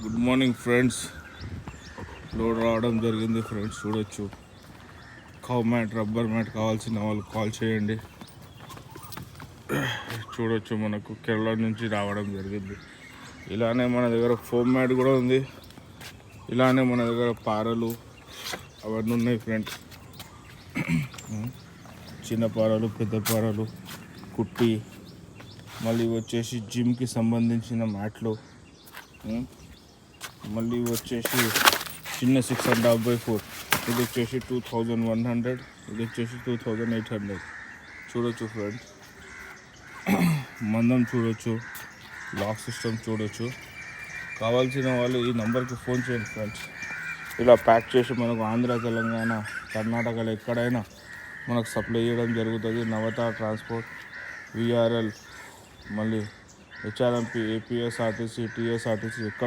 Good morning friends. Load రావడం జరిగింది friends, చూడొచ్చు. కౌ మ్యాట్, రబ్బర్ మ్యాట్ కావాల్సిన వాళ్ళు కాల్ చేయండి. చూడొచ్చు, మనకు కేరళ నుంచి రావడం జరిగింది. ఇలానే మన దగ్గర ఫోమ్ మ్యాట్ కూడా ఉంది. ఇలానే మన దగ్గర పారలు అవన్నీ ఉన్నాయి ఫ్రెండ్స్. చిన్న పారలు, పెద్ద పారలు, కుట్టి, మళ్ళీ వచ్చేసి జిమ్కి సంబంధించిన మ్యాట్లు, మళ్ళీ వచ్చేసి చిన్న 6.5x4, ఇది వచ్చేసి 2100, ఇది వచ్చేసి 2800. చూడొచ్చు ఫ్రెండ్స్, మందం చూడొచ్చు, లాక్ సిస్టమ్ చూడొచ్చు. కావాల్సిన వాళ్ళు ఈ నెంబర్కి ఫోన్ చేయండి ఫ్రెండ్స్. ఇలా ప్యాక్ చేసి మనకు ఆంధ్ర, తెలంగాణ, కర్ణాటకలో ఎక్కడైనా మనకు సప్లై చేయడం జరుగుతుంది. నవత ట్రాన్స్పోర్ట్, విఆర్ఎల్, మళ్ళీ హెచ్ఆర్ఎంపి, ఏపీఎస్ఆర్టీసీ, టీఎస్ఆర్టీసీ ఎక్కడ